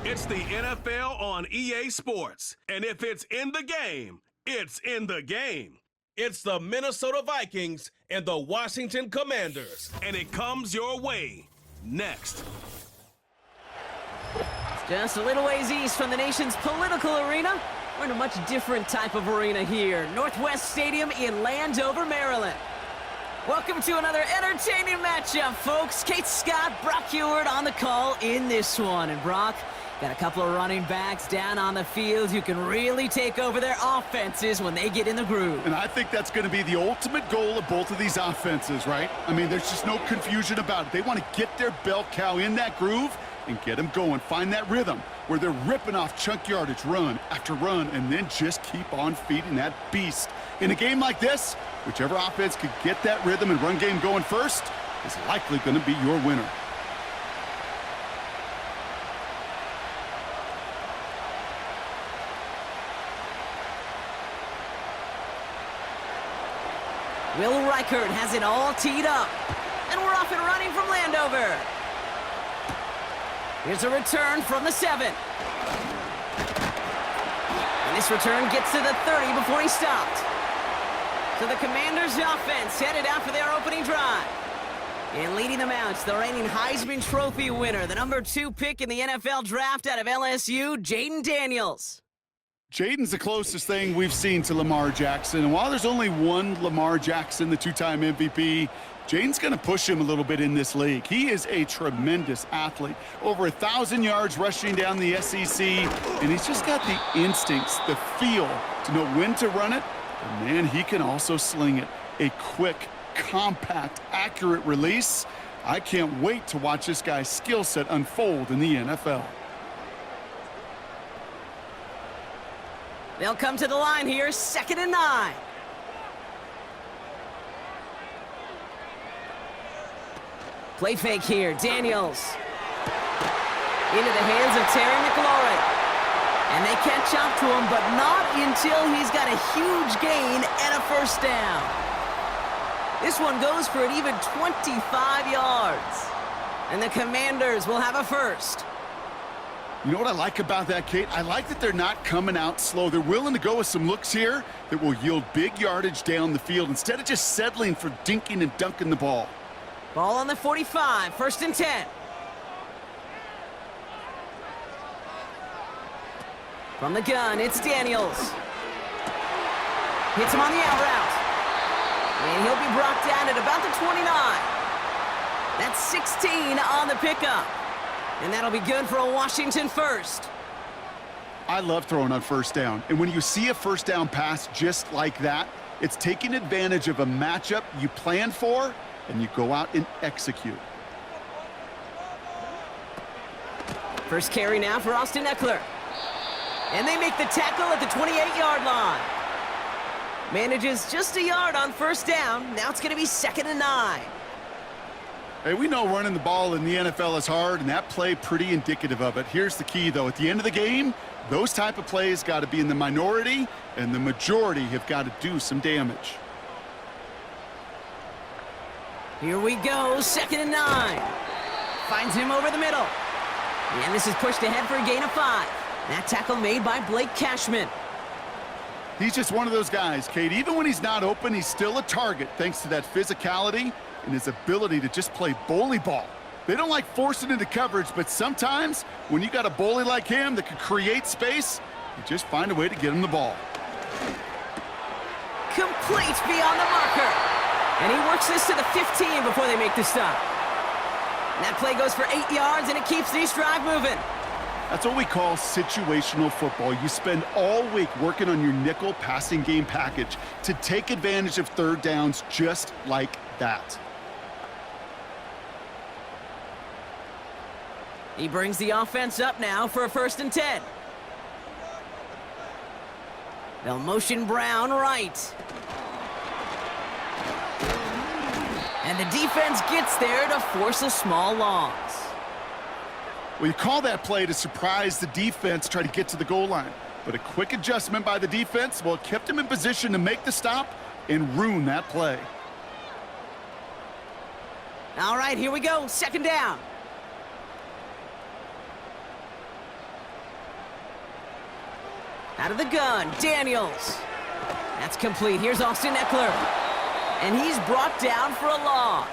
It's the NFL on EA Sports. And if it's in the game, it's in the game. It's the Minnesota Vikings and the Washington Commanders. And it comes your way next. Just a little ways east from the nation's political arena, we're in a much different type of arena here. Northwest Stadium in Landover, Maryland. Welcome to another entertaining matchup, folks. Kate Scott, Brock Heward on the call in this one. And Brock, got a couple of running backs down on the field who can really take over their offenses when they get in the groove. And I think that's going to be the ultimate goal of both of these offenses, right? I mean, there's just no confusion about it. They want to get their bell cow in that groove and get them going. Find that rhythm where they're ripping off chunk yardage run after run and then just keep on feeding that beast. In a game like this, whichever offense could get that rhythm and run game going first is likely going to be your winner. Will Reichert has it all teed up. And we're off and running from Landover. Here's a return from the 7. And this return gets to the 30 before he stopped. So the Commanders' offense headed out for their opening drive. And leading them out, the reigning Heisman Trophy winner, the number 2 pick in the NFL draft out of LSU, Jayden Daniels. Jayden's the closest thing we've seen to Lamar Jackson. And while there's only one Lamar Jackson, the 2-time MVP, Jayden's going to push him a little bit in this league. He is a tremendous athlete. Over 1,000 yards rushing down the SEC. And he's just got the instincts, the feel to know when to run it. And man, he can also sling it. A quick, compact, accurate release. I can't wait to watch this guy's skill set unfold in the NFL. They'll come to the line here, 2nd and 9. Play fake here, Daniels. Into the hands of Terry McLaurin. And they catch up to him, but not until he's got a huge gain and a first down. This one goes for an even 25 yards. And the Commanders will have a first. You know what I like about that, Kate? I like that they're not coming out slow. They're willing to go with some looks here that will yield big yardage down the field instead of just settling for dinking and dunking the ball. Ball on the 45, 1st and 10. From the gun, it's Daniels. Hits him on the out route. And he'll be brought down at about the 29. That's 16 on the pickup. And that'll be good for a Washington first. I love throwing on first down. And when you see a first down pass just like that, it's taking advantage of a matchup you plan for, and you go out and execute. First carry now for Austin Eckler. And they make the tackle at the 28-yard line. Manages just a yard on first down. Now it's going to be 2nd and 9. Hey, we know running the ball in the NFL is hard, and that play pretty indicative of it. Here's the key, though. At the end of the game, those type of plays got to be in the minority, and the majority have got to do some damage. Here we go, 2nd and 9. Finds him over the middle. And this is pushed ahead for a gain of 5. That tackle made by Blake Cashman. He's just one of those guys, Kate. Even when he's not open, he's still a target thanks to that physicality and his ability to just play bully ball. They don't like forcing into coverage, but sometimes when you got a bully like him that can create space, you just find a way to get him the ball. Complete beyond the marker. And he works this to the 15 before they make the stop. And that play goes for 8 yards, and it keeps this drive moving. That's what we call situational football. You spend all week working on your nickel passing game package to take advantage of third downs just like that. He brings the offense up now for a 1st and 10. They'll motion Brown right. And the defense gets there to force a small loss. Well, you call that play to surprise the defense, try to get to the goal line. But a quick adjustment by the defense, well, it kept him in position to make the stop and ruin that play. All right, here we go. 2nd down. Out of the gun, Daniels. That's complete. Here's Austin Eckler. And he's brought down for a loss.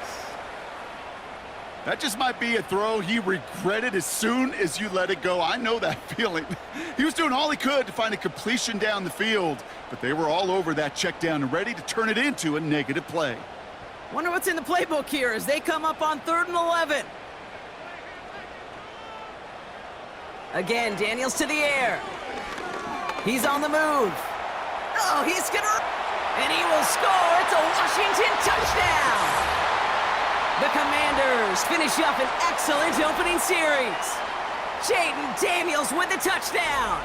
That just might be a throw he regretted as soon as you let it go. I know that feeling. He was doing all he could to find a completion down the field, but they were all over that check down and ready to turn it into a negative play. Wonder what's in the playbook here as they come up on 3rd and 11. Again, Daniels to the air. He's on the move. Oh, he's gonna... And he will score. It's a Washington touchdown. The Commanders finish up an excellent opening series. Jaden Daniels with the touchdown.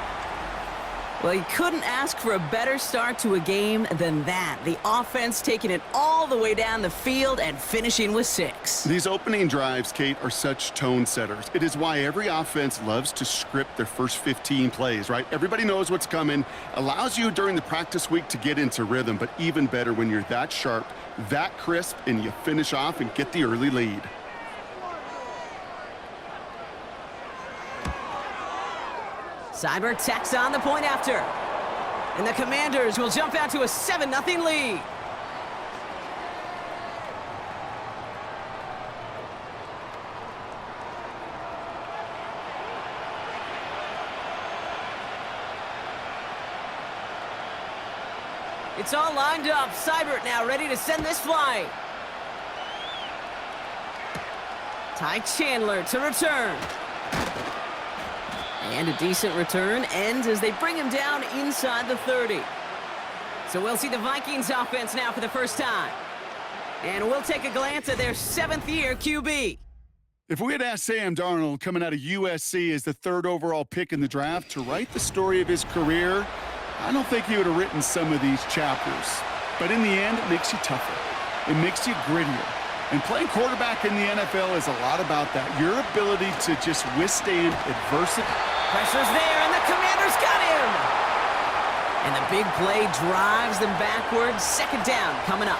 Well, you couldn't ask for a better start to a game than that. The offense taking it all the way down the field and finishing with 6. These opening drives, Kate, are such tone setters. It is why every offense loves to script their first 15 plays, right? Everybody knows what's coming. Allows you during the practice week to get into rhythm, but even better when you're that sharp, that crisp, and you finish off and get the early lead. Seibert tacks on the point after. And the Commanders will jump out to a 7-0 lead. It's all lined up. Seibert now ready to send this flight. Ty Chandler to return. And a decent return ends as they bring him down inside the 30. So we'll see the Vikings offense now for the first time. And we'll take a glance at their 7th-year QB. If we had asked Sam Darnold, coming out of USC as the 3rd overall pick in the draft, to write the story of his career, I don't think he would have written some of these chapters. But in the end, it makes you tougher. It makes you grittier. And playing quarterback in the NFL is a lot about that. Your ability to just withstand adversity. Pressure's there, and the Commanders got him! And the big play drives them backwards. 2nd down coming up.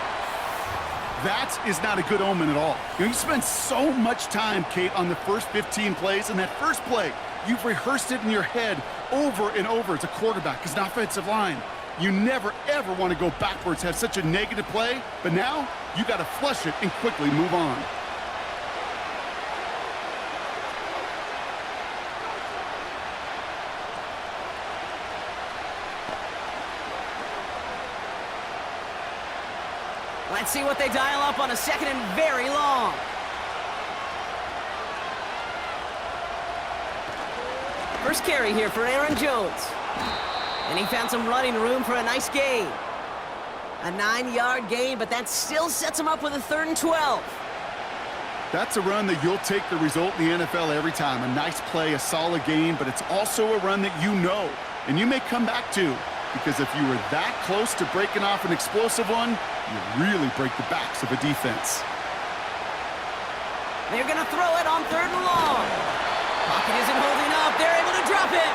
That is not a good omen at all. You spend so much time, Kate, on the first 15 plays, and that first play, you've rehearsed it in your head over and over as a quarterback, as an offensive line. You never, ever want to go backwards, have such a negative play, but now you got to flush it and quickly move on. Let's see what they dial up on a 2nd and very long. First carry here for Aaron Jones. And he found some running room for a nice gain. A 9-yard gain, but that still sets him up with a 3rd and 12. That's a run that you'll take the result in the NFL every time. A nice play, a solid gain, but it's also a run that you know, and you may come back to, because if you were that close to breaking off an explosive one, you really break the backs of a defense. They're going to throw it on 3rd and long. Pocket isn't holding up. They're able to drop it.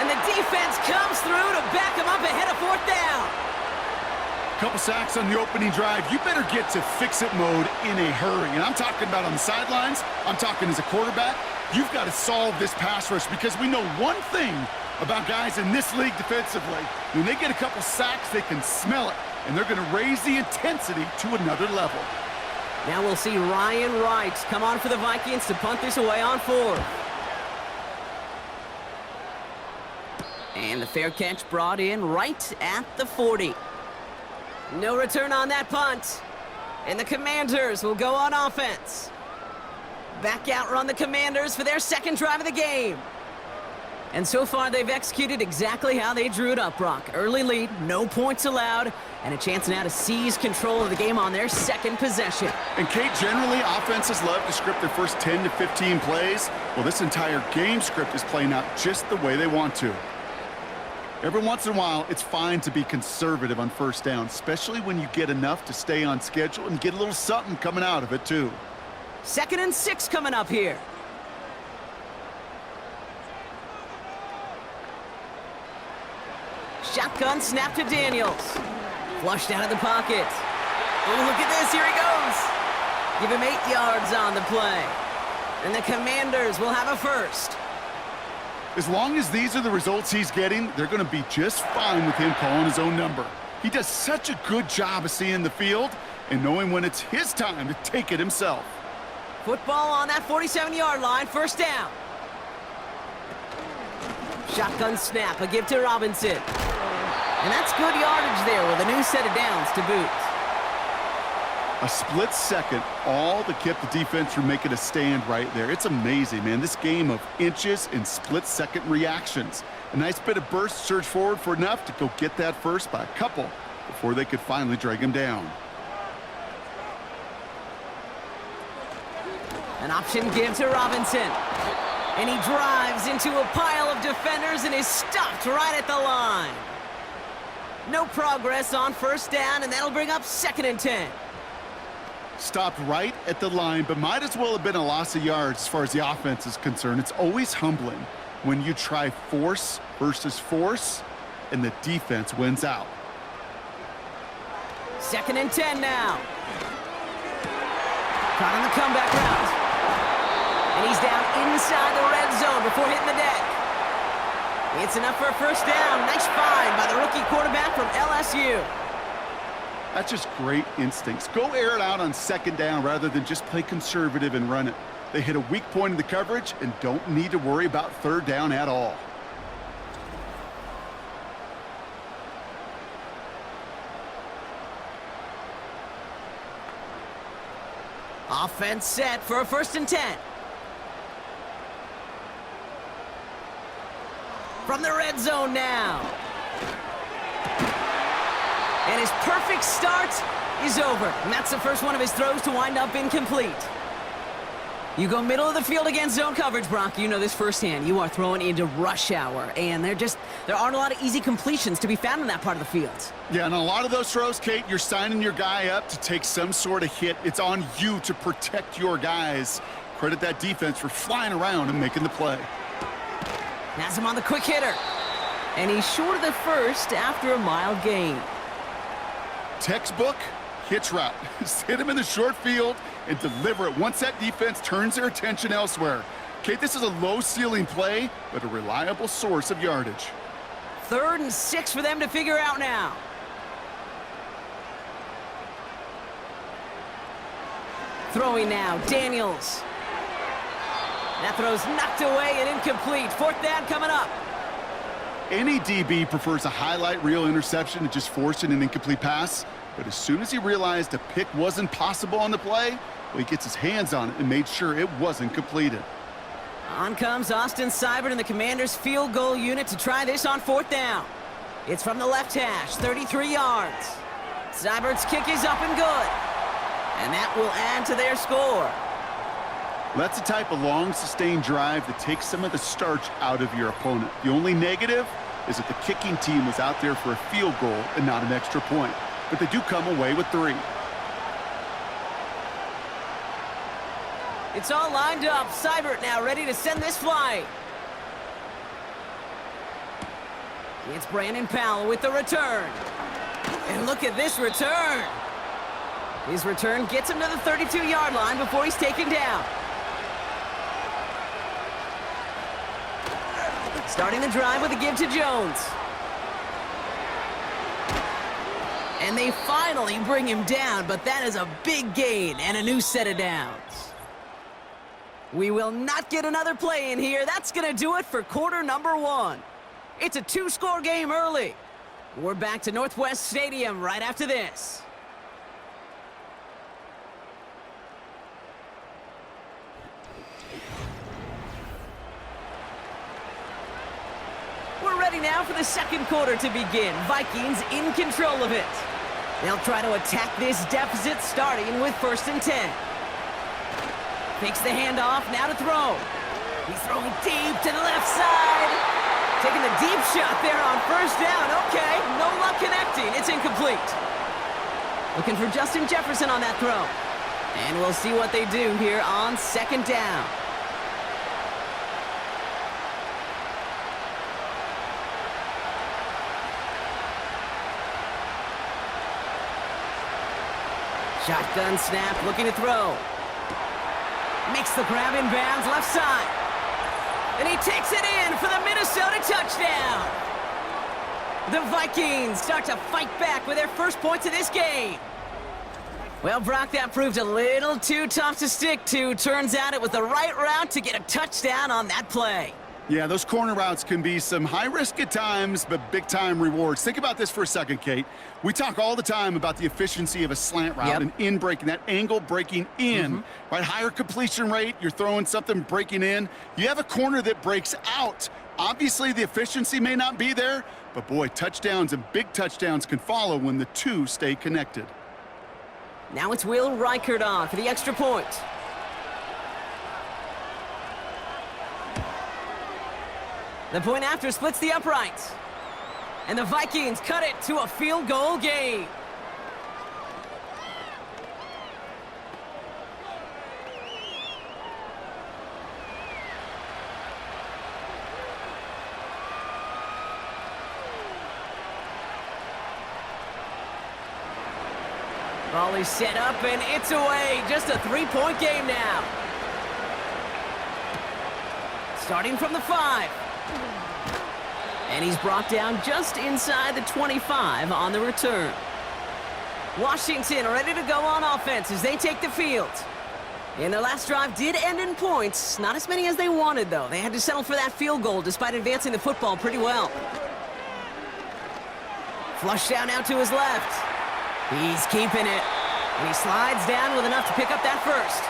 And the defense comes through to back him up ahead of 4th down. Couple sacks on the opening drive. You better get to fix-it mode in a hurry. And I'm talking about on the sidelines. I'm talking as a quarterback. You've got to solve this pass rush, because we know one thing about guys in this league defensively. When they get a couple sacks, they can smell it, and they're going to raise the intensity to another level. Now we'll see Ryan Wright come on for the Vikings to punt this away on 4th. And the fair catch brought in right at the 40. No return on that punt. And the Commanders will go on offense. Back out run the Commanders for their 2nd drive of the game. And so far, they've executed exactly how they drew it up, Brock. Early lead, no points allowed, and a chance now to seize control of the game on their 2nd possession. And, Kate, generally, offenses love to script their first 10 to 15 plays. Well, this entire game script is playing out just the way they want to. Every once in a while, it's fine to be conservative on 1st down, especially when you get enough to stay on schedule and get a little something coming out of it, too. 2nd and 6 coming up here. Shotgun snap to Daniels. Flushed out of the pocket. Oh, look at this. Here he goes. Give him 8 yards on the play. And the Commanders will have a 1st. As long as these are the results he's getting, they're going to be just fine with him calling his own number. He does such a good job of seeing the field and knowing when it's his time to take it himself. Football on that 47-yard line, first down. Shotgun snap, a give to Robinson. And that's good yardage there with a new set of downs to boot. A split second, all that kept the defense from making a stand right there. It's amazing, man. This game of inches and split-second reactions. A nice bit of burst, surge forward for enough to go get that first by a couple before they could finally drag him down. An option give to Robinson. And he drives into a pile of defenders and is stopped right at the line. No progress on first down, and that'll bring up 2nd and 10. Stopped right at the line, but might as well have been a loss of yards as far as the offense is concerned. It's always humbling when you try force versus force, and the defense wins out. 2nd and 10 now. Caught on the comeback route. And he's down inside the red zone before hitting the deck. It's enough for a first down. Nice find by the rookie quarterback from LSU. That's just great instincts. Go air it out on 2nd down rather than just play conservative and run it. They hit a weak point in the coverage and don't need to worry about 3rd down at all. Offense set for a 1st and 10. From the red zone now. And his perfect start is over. And that's the first one of his throws to wind up incomplete. You go middle of the field against zone coverage, Brock. You know this firsthand. You are throwing into rush hour. And there aren't a lot of easy completions to be found in that part of the field. Yeah, and a lot of those throws, Kate, you're signing your guy up to take some sort of hit. It's on you to protect your guys. Credit that defense for flying around and making the play. Has him on the quick hitter. And he's short of the first after a mild gain. Textbook hitch route. Just hit him in the short field and deliver it once that defense turns their attention elsewhere. Kate, this is a low-ceiling play, but a reliable source of yardage. 3rd and 6 for them to figure out now. Throwing now, Daniels. That throw's knocked away and incomplete. 4th down coming up. Any DB prefers a highlight reel interception to just forcing an incomplete pass. But as soon as he realized a pick wasn't possible on the play, well, he gets his hands on it and made sure it wasn't completed. On comes Austin Seibert and the Commanders' field goal unit to try this on 4th down. It's from the left hash, 33 yards. Seibert's kick is up and good. And that will add to their score. That's the type of long, sustained drive that takes some of the starch out of your opponent. The only negative is that the kicking team was out there for a field goal and not an extra point. But they do come away with 3. It's all lined up. Seibert now ready to send this flying. It's Brandon Powell with the return. And look at this return. His return gets him to the 32-yard line before he's taken down. Starting the drive with a give to Jones. And they finally bring him down, but that is a big gain and a new set of downs. We will not get another play in here. That's going to do it for quarter number 1. It's a 2-score game early. We're back to Northwest Stadium right after this. We're ready now for the 2nd quarter to begin. Vikings in control of it. They'll try to attack this deficit starting with 1st and 10. Fakes the handoff, now to throw. He's throwing deep to the left side. Taking the deep shot there on 1st down. Okay, no luck connecting. It's incomplete. Looking for Justin Jefferson on that throw. And we'll see what they do here on 2nd down. Shotgun snap, looking to throw. Makes the grab in bounds, left side. And he takes it in for the middle. touchdown! The Vikings start to fight back with their first points of this game. Well, Brock, that proved a little too tough to stick to. Turns out it was the right route to get a touchdown on that play. Yeah, those corner routes can be some high risk at times, but big time rewards. Think about this for a second, Kate. We talk all the time about the efficiency of a slant route and in breaking, that angle breaking in, right? Higher completion rate, you're throwing something breaking in. You have a corner that breaks out. Obviously, the efficiency may not be there, but boy, touchdowns and big touchdowns can follow when the two stay connected. Now it's Will Reichert on for the extra point. The point after splits the uprights. And the Vikings cut it to a field goal game. Ball is set up and it's away. Just a three-point game now. Starting from the 5. And he's brought down just inside the 25 on the return. Washington ready to go on offense as they take the field. And their last drive did end in points. Not as many as they wanted, though. They had to settle for that field goal despite advancing the football pretty well. Flush down out to his left. He's keeping it. And he slides down with enough to pick up that first.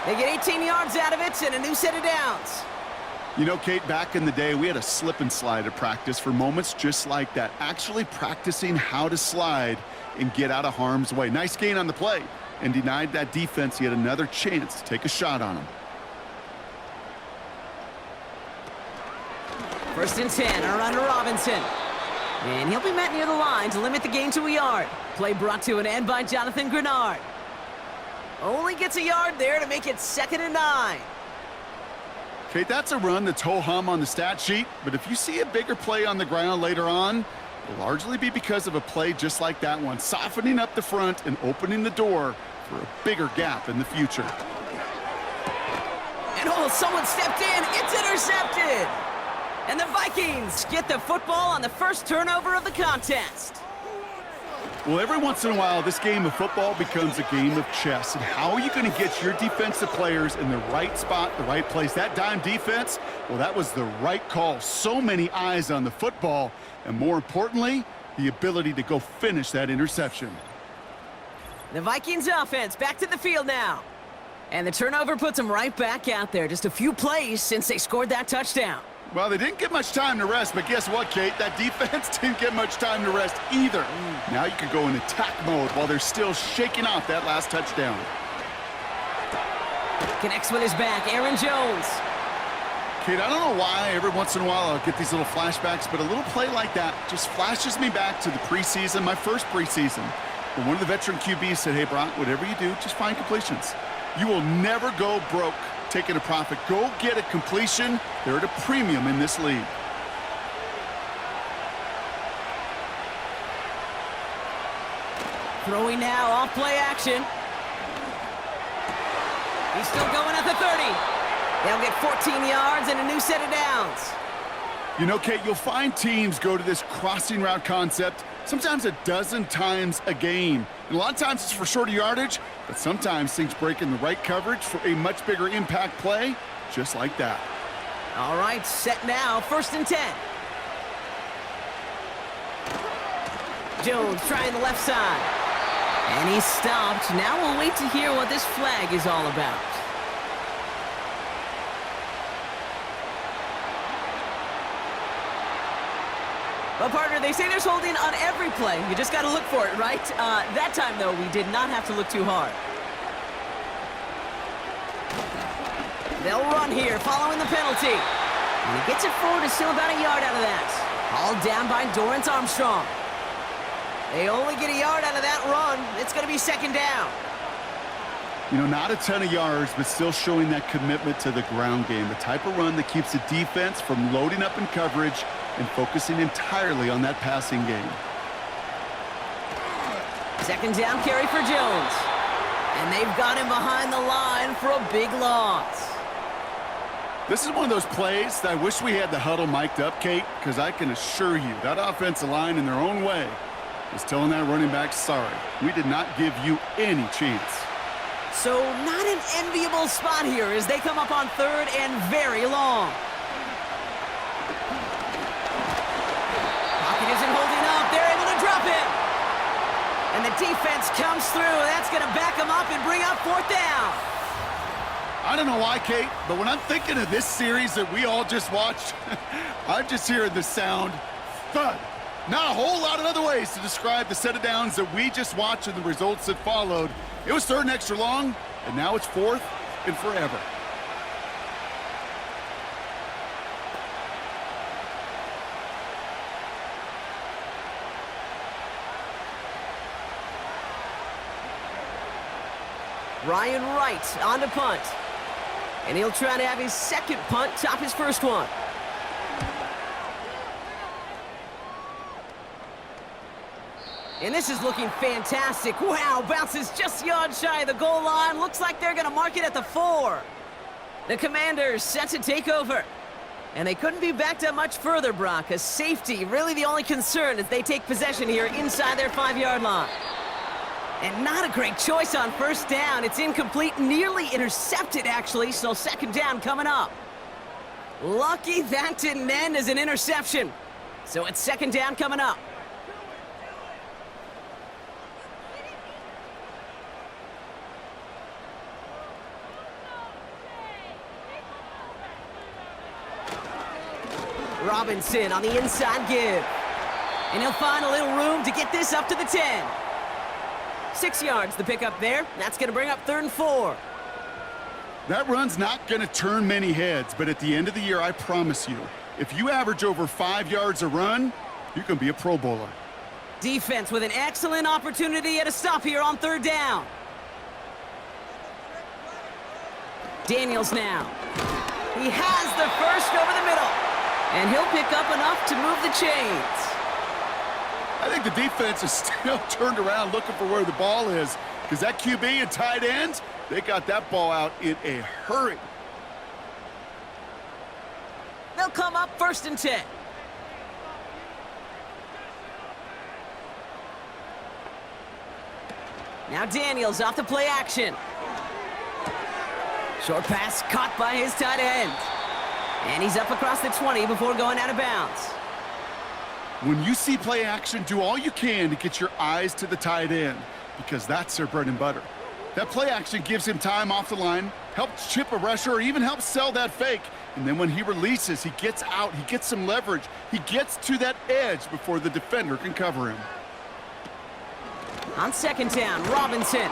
They get 18 yards out of it and a new set of downs. You know, Kate, back in the day, we had a slip and slide at practice for moments just like that. Actually practicing how to slide and get out of harm's way. Nice gain on the play and denied that defense yet another chance to take a shot on him. 1st and 10, around to Robinson. And he'll be met near the line to limit the gain to a yard. Play brought to an end by Jonathan Grenard. Only gets a yard there to make it 2nd and 9. Kate, that's a run that's ho-hum on the stat sheet, but if you see a bigger play on the ground later on, it'll largely be because of a play just like that one, softening up the front and opening the door for a bigger gap in the future. And oh, someone stepped in. It's intercepted. And the Vikings get the football on the first turnover of the contest. Well, every once in a while, this game of football becomes a game of chess. And how are you going to get your defensive players in the right spot, the right place? That dime defense, well, that was the right call. So many eyes on the football. And more importantly, the ability to go finish that interception. The Vikings offense back to the field now. And the turnover puts them right back out there. Just a few plays since they scored that touchdown. Well, they didn't get much time to rest, but guess what, Kate? That defense didn't get much time to rest either. Now you can go in attack mode while they're still shaking off that last touchdown. Connects with his back, Aaron Jones. Kate, I don't know why every once in a while I'll get these little flashbacks, but a little play like that just flashes me back to the preseason, my first preseason. When one of the veteran QBs said, hey, Brock, whatever you do, just find completions. You will never go broke taking a profit. Go get a completion. They're at a premium in this league. Throwing now, off play action. He's still going at the 30. They'll get 14 yards and a new set of downs. You know, Kate, you'll find teams go to this crossing route concept sometimes a dozen times a game. And a lot of times it's for shorter yardage, but sometimes things break in the right coverage for a much bigger impact play, just like that. All right, set now, 1st and 10. Jones trying the left side. And he's stopped. Now we'll wait to hear what this flag is all about. Well, partner, they say there's holding on every play. You just got to look for it, right? That time, though, we did not have to look too hard. They'll run here, following the penalty. And he gets it forward, is still about a yard out of that. Hauled down by Dorrance Armstrong. They only get a yard out of that run. It's going to be 2nd down. You know, not a ton of yards, but still showing that commitment to the ground game. The type of run that keeps the defense from loading up in coverage and focusing entirely on that passing game. 2nd down carry for Jones. And they've got him behind the line for a big loss. This is one of those plays that I wish we had the huddle mic'd up, Kate, because I can assure you that offensive line in their own way is telling that running back, sorry, we did not give you any chance. So not an enviable spot here as they come up on third and very long. Pocket isn't holding up. They're able to drop it. And the defense comes through. That's going to back them up and bring up fourth down. I don't know why, Kate, but when I'm thinking of this series that we all just watched, I'm just hearing the sound thud. Not a whole lot of other ways to describe the set of downs that we just watched and the results that followed. It was third and extra long, and now it's fourth and forever. Ryan Wright on to punt. And he'll try to have his second punt top his first one. And this is looking fantastic. Wow, bounces just yards shy of the goal line. Looks like they're going to mark it at the 4. The Commanders set to take over. And they couldn't be backed up much further, Brock. A safety, really the only concern as they take possession here inside their 5-yard line. And not a great choice on first down. It's incomplete, nearly intercepted, actually, so second down coming up. Lucky that didn't end as an interception. So it's second down coming up. Robinson on the inside give. And he'll find a little room to get this up to the 10. 6 yards the pickup there. That's going to bring up third and 4. That run's not going to turn many heads, but at the end of the year, I promise you, if you average over 5 yards a run, you can be a Pro Bowler. Defense with an excellent opportunity at a stop here on third down. Daniels now. He has the first over the middle. And he'll pick up enough to move the chains. I think the defense is still turned around looking for where the ball is, because that QB and tight ends, they got that ball out in a hurry. They'll come up first and 10. Now Daniels off the play action. Short pass caught by his tight end. And he's up across the 20 before going out of bounds. When you see play action, do all you can to get your eyes to the tight end, because that's their bread and butter. That play action gives him time off the line, helps chip a rusher, or even helps sell that fake. And then when he releases, he gets out, he gets some leverage. He gets to that edge before the defender can cover him. On second down, Robinson.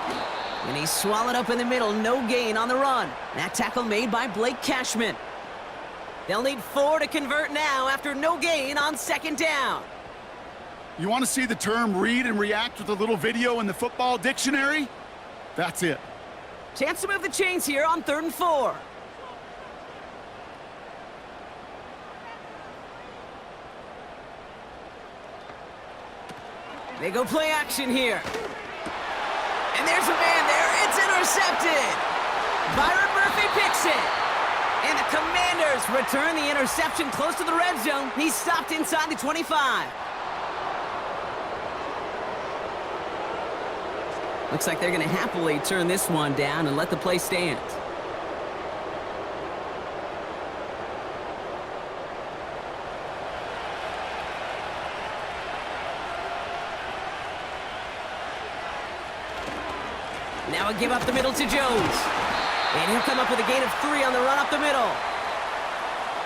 And he's swallowed up in the middle, no gain on the run. That tackle made by Blake Cashman. They'll need 4 to convert now after no gain on second down. You want to see the term read and react with a little video in the football dictionary? That's it. Chance to move the chains here on third and 4. They go play action here. And there's a man there. It's intercepted. Byron Murphy picks it. And the Commanders return the interception close to the red zone. He's stopped inside the 25. Looks like they're going to happily turn this one down and let the play stand. Now a give up the middle to Jones. And he'll come up with a gain of 3 on the run up the middle.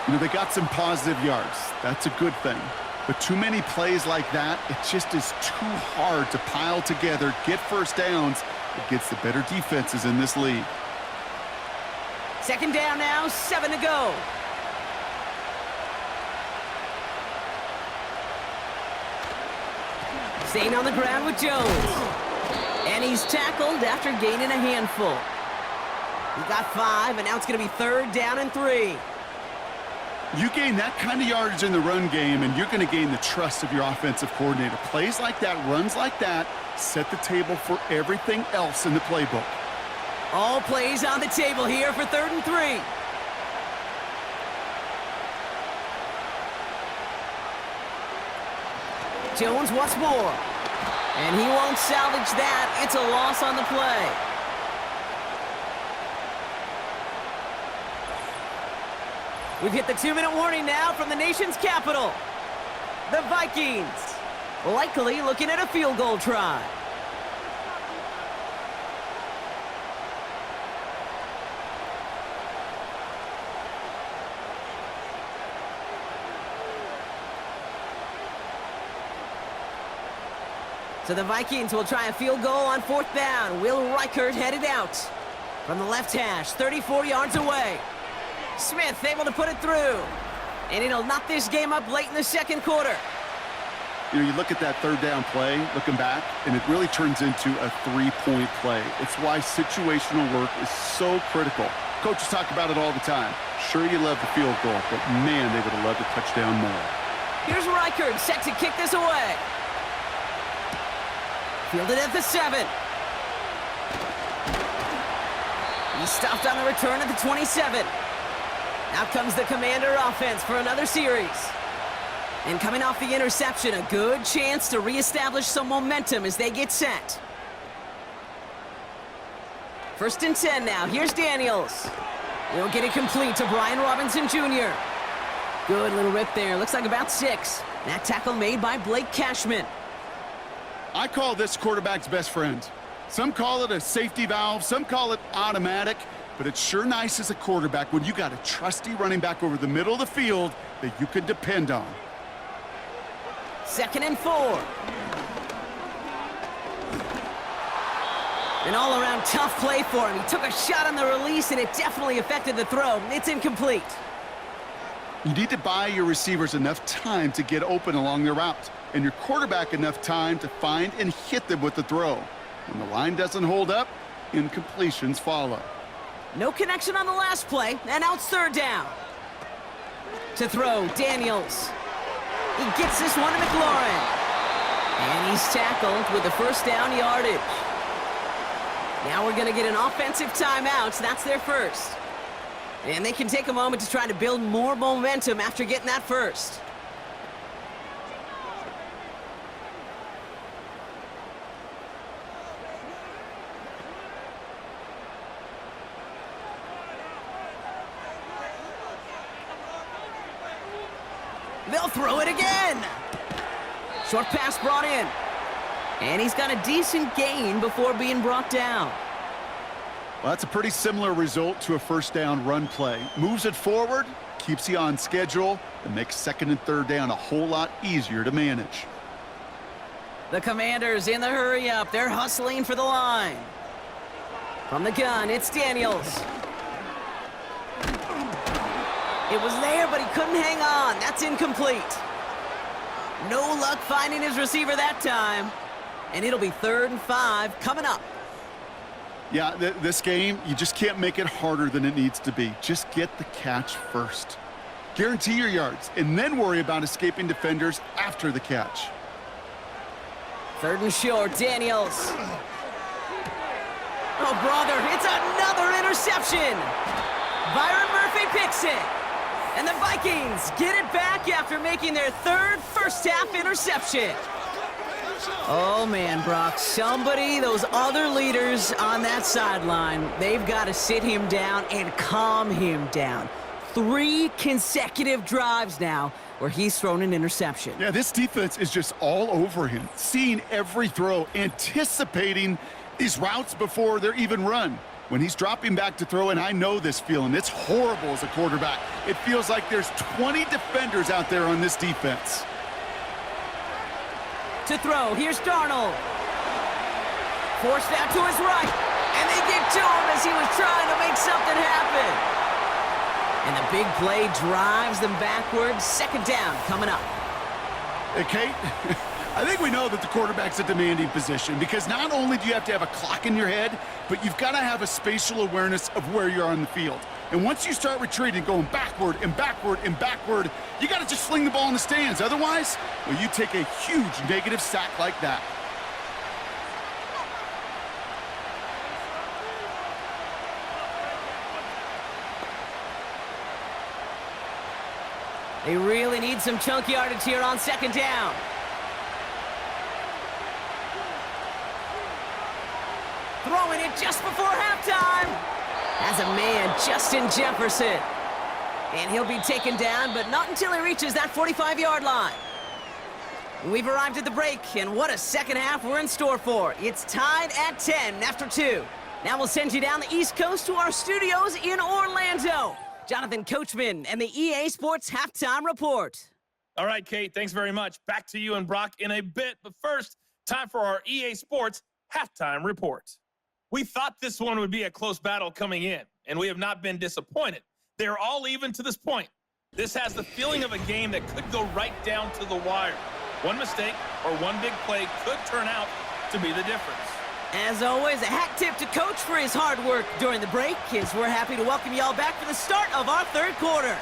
You know, they got some positive yards. That's a good thing. But too many plays like that, it just is too hard to pile together, get first downs against the better defenses in this league. Second down now, 7 to go. Staying on the ground with Jones. And he's tackled after gaining a handful. He got 5, and now it's going to be third down and 3. You gain that kind of yardage in the run game, and you're going to gain the trust of your offensive coordinator. Plays like that, runs like that, set the table for everything else in the playbook. All plays on the table here for third and 3. Jones once more. And he won't salvage that. It's a loss on the play. We've hit the 2-minute warning now from the nation's capital. The Vikings likely looking at a field goal try. So the Vikings will try a field goal on 4th down. Will Reichert headed out from the left hash, 34 yards away. Smith able to put it through. And it'll knock this game up late in the 2nd quarter. You know, you look at that 3rd down play, looking back, and it really turns into a 3-point play. It's why situational work is so critical. Coaches talk about it all the time. Sure, you love the field goal, but man, they would have loved a touchdown more. Here's Reichert set to kick this away. Fielded at the 7. He's stopped on the return at the 27. Now comes the Commander offense for another series. And coming off the interception, a good chance to reestablish some momentum as they get set. 1st and 10 now. Here's Daniels. He'll get it complete to Brian Robinson Jr. Good little rip there. Looks like about 6. That tackle made by Blake Cashman. I call this quarterback's best friend. Some call it a safety valve, some call it automatic, but it's sure nice as a quarterback when you got a trusty running back over the middle of the field that you can depend on. 2nd and 4. An all-around tough play for him. He took a shot on the release, and it definitely affected the throw. It's incomplete. You need to buy your receivers enough time to get open along their route, and your quarterback enough time to find and hit them with the throw. When the line doesn't hold up, incompletions follow. No connection on the last play, and now it's 3rd down. To throw, Daniels. He gets this one to McLaurin. And he's tackled with the 1st down yardage. Now we're going to get an offensive timeout, so that's their first. And they can take a moment to try to build more momentum after getting that first. They'll throw it again. Short pass brought in. And he's got a decent gain before being brought down. Well, that's a pretty similar result to a 1st down run play. Moves it forward, keeps you on schedule, and makes 2nd and 3rd down a whole lot easier to manage. The Commanders in the hurry up. They're hustling for the line. From the gun, it's Daniels. It was there, but he couldn't hang on. That's incomplete. No luck finding his receiver that time. And it'll be 3rd and 5 coming up. Yeah, this game, you just can't make it harder than it needs to be. Just get the catch first. Guarantee your yards, and then worry about escaping defenders after the catch. 3rd and short, Daniels. Oh, brother, it's another interception. Byron Murphy picks it. And the Vikings get it back after making their 3rd first-half interception. Oh, man, Brock, those other leaders on that sideline, they've got to sit him down and calm him down. 3 consecutive drives now where he's thrown an interception. Yeah, this defense is just all over him, seeing every throw, anticipating these routes before they're even run. When he's dropping back to throw, and I know this feeling, it's horrible as a quarterback. It feels like there's 20 defenders out there on this defense. To throw, here's Darnold. Forced out to his right, and they get to him as he was trying to make something happen. And the big play drives them backwards. 2nd down coming up. Hey, Kate, I think we know that the quarterback's a demanding position because not only do you have to have a clock in your head, but you've got to have a spatial awareness of where you're on the field. And once you start retreating, going backward and backward and backward, you got to just fling the ball in the stands. Otherwise, well, you take a huge negative sack like that. They really need some chunk yardage here on 2nd down. throwing it just before halftime. Has a man, Justin Jefferson. And he'll be taken down, but not until he reaches that 45-yard line. We've arrived at the break, and what a second half we're in store for. It's tied at 10 after 2. Now we'll send you down the East Coast to our studios in Orlando. Jonathan Coachman and the EA Sports Halftime Report. All right, Kate, thanks very much. Back to you and Brock in a bit. But first, time for our EA Sports Halftime Report. We thought this one would be a close battle coming in, and we have not been disappointed. They're all even to this point. This has the feeling of a game that could go right down to the wire. One mistake or one big play could turn out to be the difference. As always, a hat tip to Coach for his hard work during the break, as we're happy to welcome y'all back for the start of our third quarter.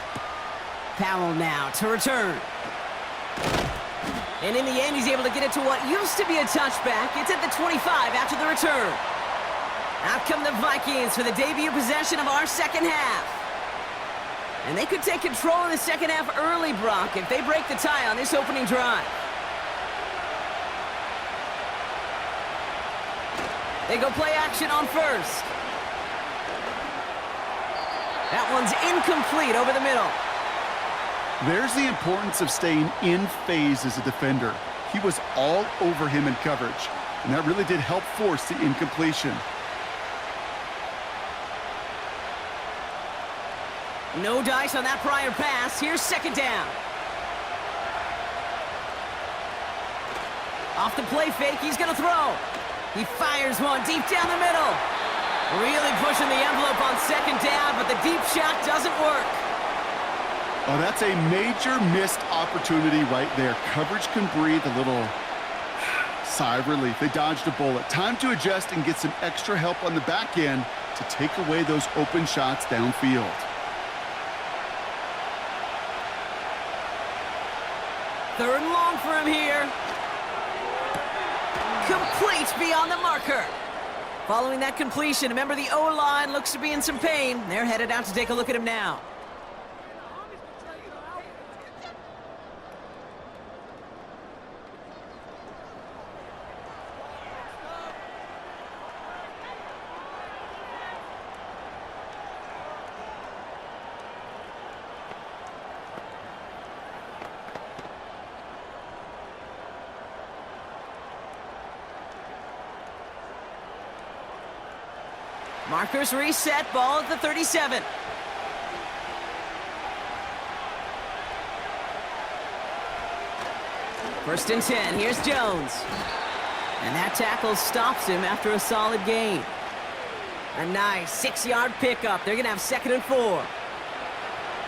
Powell now to return. And in the end, he's able to get it to what used to be a touchback. It's at the 25 after the return. Out come the Vikings for the debut possession of our second half. And they could take control of the second half early, Brock, if they break the tie on this opening drive. They go play action on first. That one's incomplete over the middle. There's the importance of staying in phase as a defender. He was all over him in coverage, and that really did help force the incompletion. No dice on that prior pass. Here's second down. Off the play fake, he's going to throw. He fires one deep down the middle. Really pushing the envelope on second down, but the deep shot doesn't work. Oh, that's a major missed opportunity right there. Coverage can breathe a little sigh of relief. They dodged a bullet. Time to adjust and get some extra help on the back end to take away those open shots downfield. Third and long for him here. Complete beyond the marker. Following that completion, remember the O-line looks to be in some pain. They're headed out to take a look at him now. Markers reset, ball at the 37. First and 10, here's Jones. And that tackle stops him after a solid gain. A nice 6-yard pickup. They're going to have 2nd and 4.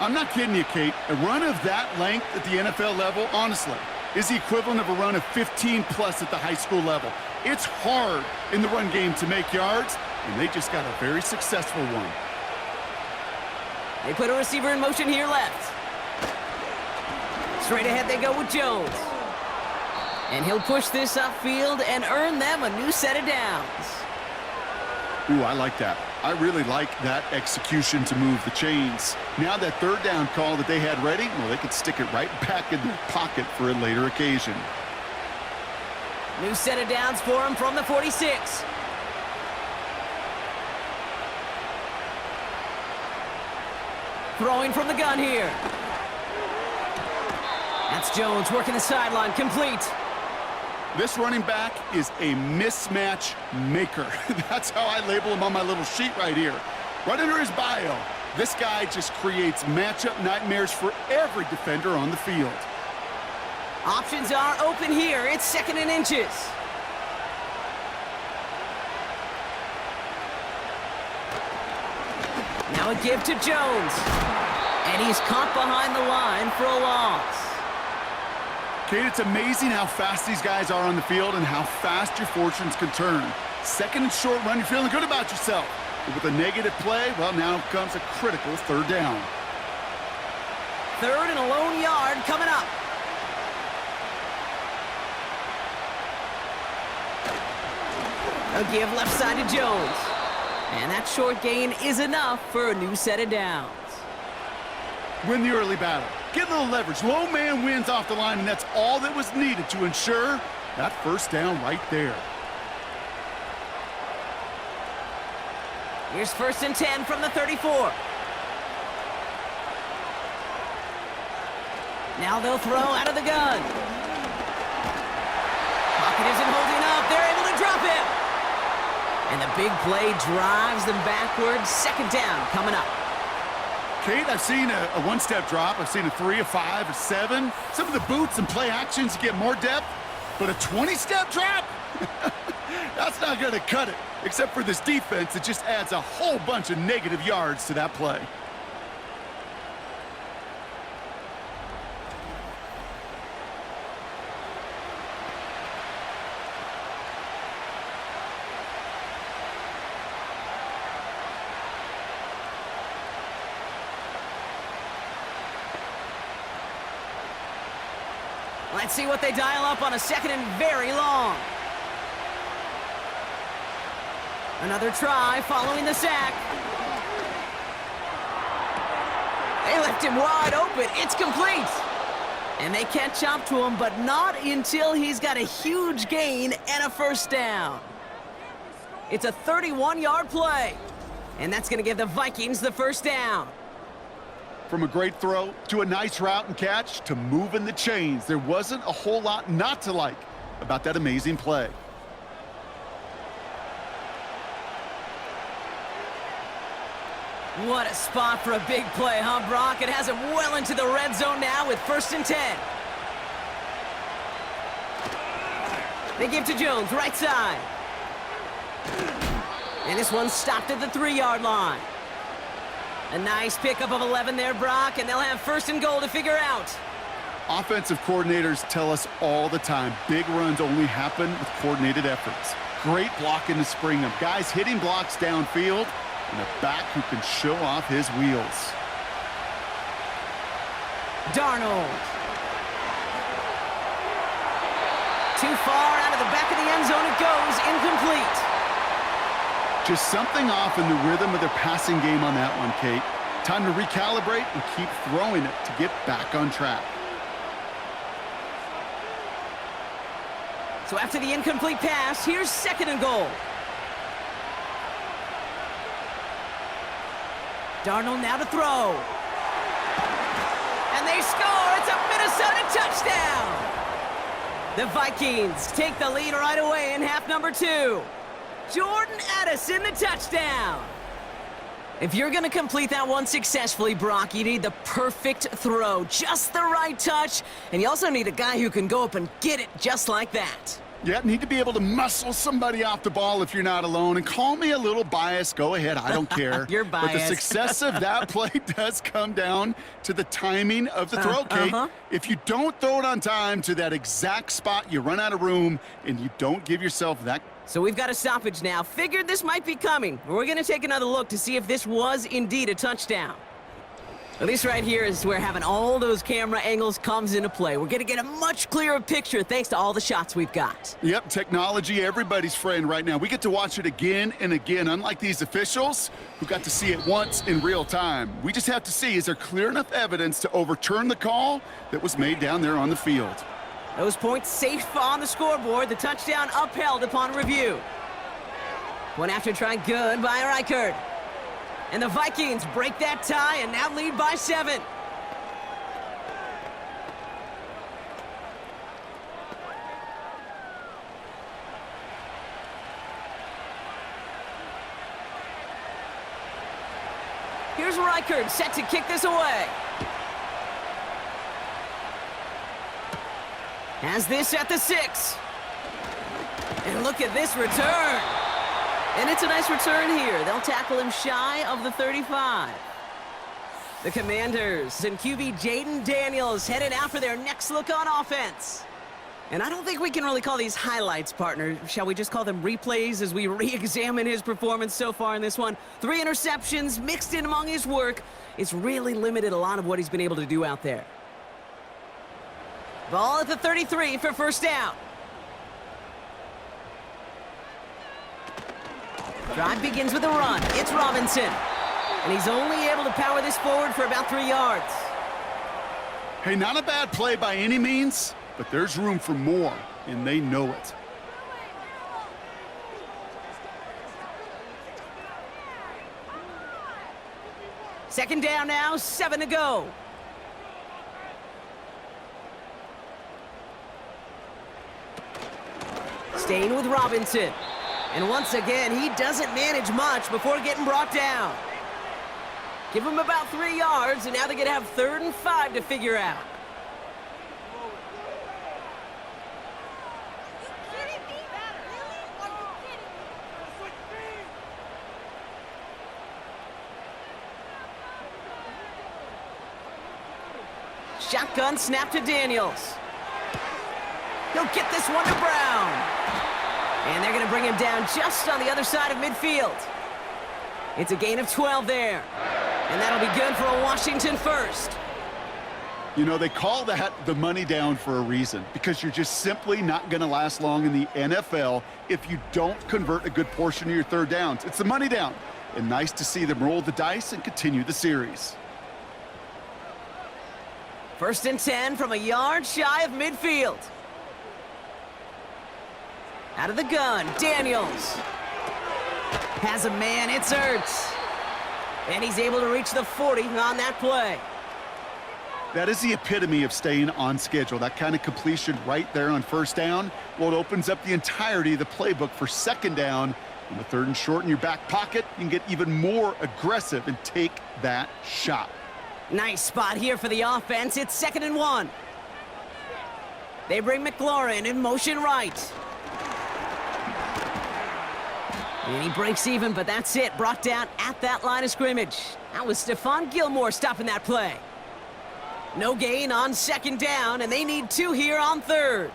I'm not kidding you, Kate. A run of that length at the NFL level, honestly, is the equivalent of a run of 15-plus at the high school level. It's hard in the run game to make yards, and they just got a very successful one. They put a receiver in motion here left. Straight ahead they go with Jones. And he'll push this upfield and earn them a new set of downs. Ooh, I like that. I really like that execution to move the chains. Now that third down call that they had ready, well, they could stick it right back in their pocket for a later occasion. New set of downs for him from the 46. Throwing from the gun here. That's Jones working the sideline, complete. This running back is a mismatch maker. That's how I label him on my little sheet right here. Right under his bio, this guy just creates matchup nightmares for every defender on the field. Options are open here. It's 2nd and inches. Now a give to Jones. And he's caught behind the line for a loss. Kate, it's amazing how fast these guys are on the field and how fast your fortunes can turn. 2nd and short run, you're feeling good about yourself. But with a negative play, well, now comes a critical third down. 3rd and a lone yard coming up. A give left side to Jones. And that short gain is enough for a new set of downs. Win the early battle. Get a little leverage. Low man wins off the line, and that's all that was needed to ensure that first down right there. Here's 1st and 10 from the 34. Now they'll throw out of the gun. Pocket isn't holding up. They're able to drop it. And the big play drives them backwards. 2nd down coming up. Kate, I've seen a one-step drop. I've seen a 3, a 5, a 7. Some of the boots and play actions get more depth, but a 20-step drop? That's not going to cut it, except for this defense that just adds a whole bunch of negative yards to that play. Let's see what they dial up on a 2nd and very long. Another try following the sack. They left him wide open. It's complete. And they catch up to him, but not until he's got a huge gain and a 1st down. It's a 31-yard play. And that's going to give the Vikings the 1st down. From a great throw to a nice route and catch to moving the chains, there wasn't a whole lot not to like about that amazing play. What a spot for a big play, huh, Brock? It has him well into the red zone now with 1st and 10. They give to Jones, right side. And this one's stopped at the 3-yard line. A nice pickup of 11 there, Brock, and they'll have 1st and goal to figure out. Offensive coordinators tell us all the time, big runs only happen with coordinated efforts. Great blocking to spring them. Guys hitting blocks downfield, and a back who can show off his wheels. Darnold. Too far out of the back of the end zone it goes, incomplete. Just something off in the rhythm of their passing game on that one, Kate. Time to recalibrate and keep throwing it to get back on track. So after the incomplete pass, here's 2nd and goal. Darnold now to throw. And they score! It's a Minnesota touchdown! The Vikings take the lead right away in half number 2. Jordan Addison, the touchdown. If you're going to complete that one successfully, Brock, you need the perfect throw, just the right touch, and you also need a guy who can go up and get it just like that. Yeah, need to be able to muscle somebody off the ball if you're not alone. And call me a little biased. Go ahead. I don't care. You're biased. But the success of that play does come down to the timing of the throw, Kate. If you don't throw it on time to that exact spot, you run out of room, and you don't give yourself that. So we've got a stoppage now. Figured this might be coming. We're going to take another look to see if this was indeed a touchdown. At least right here is where having all those camera angles comes into play. We're going to get a much clearer picture thanks to all the shots we've got. Yep, technology, everybody's friend right now. We get to watch it again and again, unlike these officials who got to see it once in real time. We just have to see, is there clear enough evidence to overturn the call that was made down there on the field? Those points safe on the scoreboard. The touchdown upheld upon review. One after try, good by Reichert. And the Vikings break that tie and now lead by 7. Here's Reichert set to kick this away. Has this at the 6. And look at this return. And it's a nice return here. They'll tackle him shy of the 35. The Commanders and QB Jaden Daniels headed out for their next look on offense. And I don't think we can really call these highlights, partner. Shall we just call them replays as we re-examine his performance so far in this one? 3 interceptions mixed in among his work. It's really limited a lot of what he's been able to do out there. Ball at the 33 for first down. Drive begins with a run. It's Robinson. And he's only able to power this forward for about 3 yards. Hey, not a bad play by any means, but there's room for more, and they know it. Second down now, 7 to go. Staying with Robinson. And once again, he doesn't manage much before getting brought down. Give him about 3 yards, and now they're going to have 3rd and 5 to figure out. Shotgun snap to Daniels. He'll get this one to Brown. And they're going to bring him down just on the other side of midfield. It's a gain of 12 there. And that'll be good for a Washington first. You know, they call that the money down for a reason, because you're just simply not going to last long in the NFL if you don't convert a good portion of your 3rd downs. It's the money down. And nice to see them roll the dice and continue the series. 1st and 10 from a yard shy of midfield. Out of the gun, Daniels. Has a man, it's Ertz. And he's able to reach the 40 on that play. That is the epitome of staying on schedule. That kind of completion right there on 1st down. Well, it opens up the entirety of the playbook for 2nd down. In the 3rd and short in your back pocket, you can get even more aggressive and take that shot. Nice spot here for the offense. It's 2nd and 1. They bring McLaurin in motion right. And he breaks even, but that's it. Brought down at that line of scrimmage. That was Stephon Gilmore stopping that play. No gain on 2nd down, and they need 2 here on 3rd.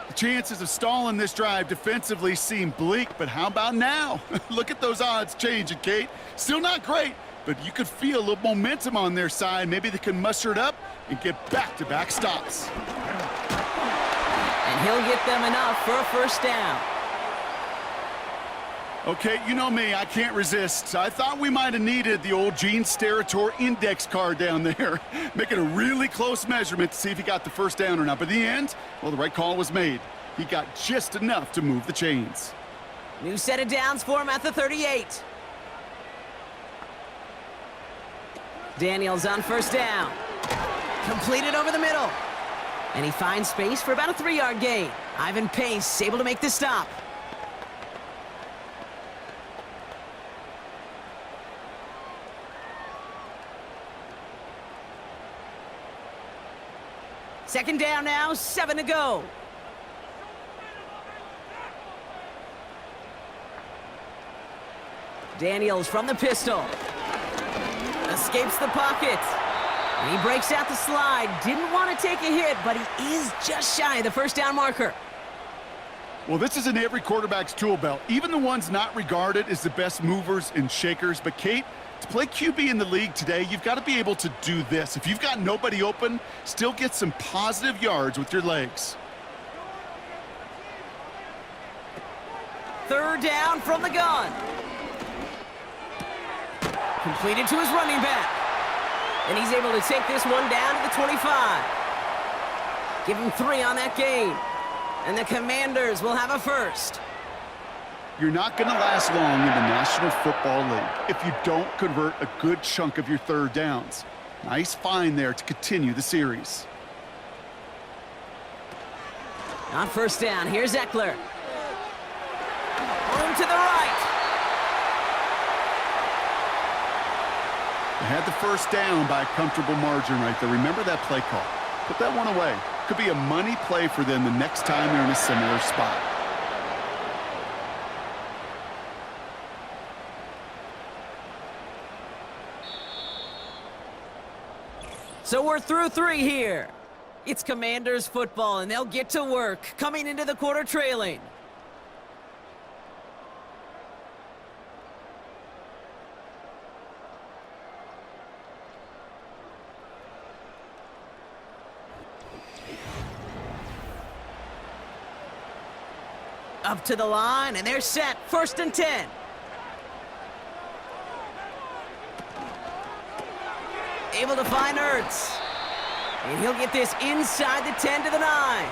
The chances of stalling this drive defensively seem bleak, but how about now? Look at those odds changing, Kate. Still not great, but you could feel a little momentum on their side. Maybe they can muster it up and get back-to-back stops. And he'll get them enough for a 1st down. Okay, you know me, I can't resist. I thought we might have needed the old Gene Steratore index card down there, making a really close measurement to see if he got the 1st down or not. But in the end, well, the right call was made. He got just enough to move the chains. New set of downs for him at the 38. Daniels on 1st down. Completed over the middle. And he finds space for about a 3-yard gain. Ivan Pace able to make the stop. Second down now, 7 to go. Daniels from the pistol. Escapes the pocket. And he breaks out the slide. Didn't want to take a hit, but he is just shy of the 1st down marker. Well, this is in every quarterback's tool belt, even the ones not regarded as the best movers and shakers. But, Kate, to play QB in the league today, you've got to be able to do this. If you've got nobody open, still get some positive yards with your legs. 3rd down from the gun. Completed to his running back. And he's able to take this one down to the 25. Give him 3 on that gain. And the Commanders will have a 1st. You're not going to last long in the National Football League if you don't convert a good chunk of your 3rd downs. Nice find there to continue the series. On 1st down, here's Eckler. Room to the right. They had the 1st down by a comfortable margin right there. Remember that play call. Put that one away. Could be a money play for them the next time they're in a similar spot. So we're through 3 here. It's Commanders football, and they'll get to work, coming into the quarter trailing. Up to the line, and they're set. 1st and 10. Able to find Ertz. And he'll get this inside the 10 to the 9.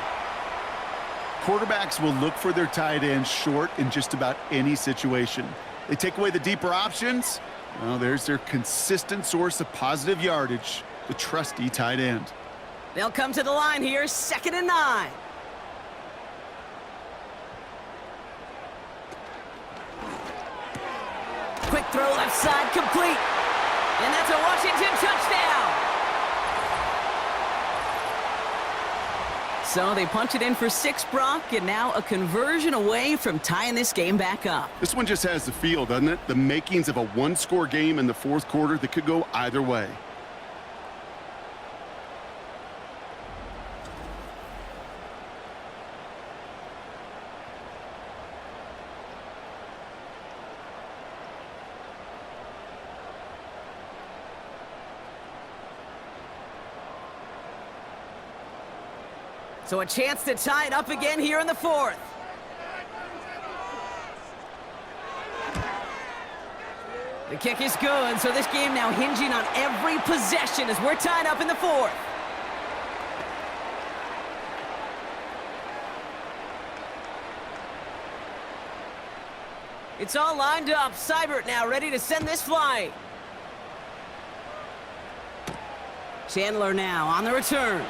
Quarterbacks will look for their tight ends short in just about any situation. They take away the deeper options, Well, there's their consistent source of positive yardage, the trusty tight end. They'll come to the line here, 2nd and 9. Quick throw left side, complete. And that's a Washington touchdown. So they punch it in for 6, Brock, and now a conversion away from tying this game back up. This one just has the feel, doesn't it? The makings of a one-score game in the fourth quarter that could go either way. So a chance to tie it up again here in the 4th. The kick is good, so this game now hinging on every possession as we're tied up in the 4th. It's all lined up. Seibert now ready to send this flying. Chandler now on the return.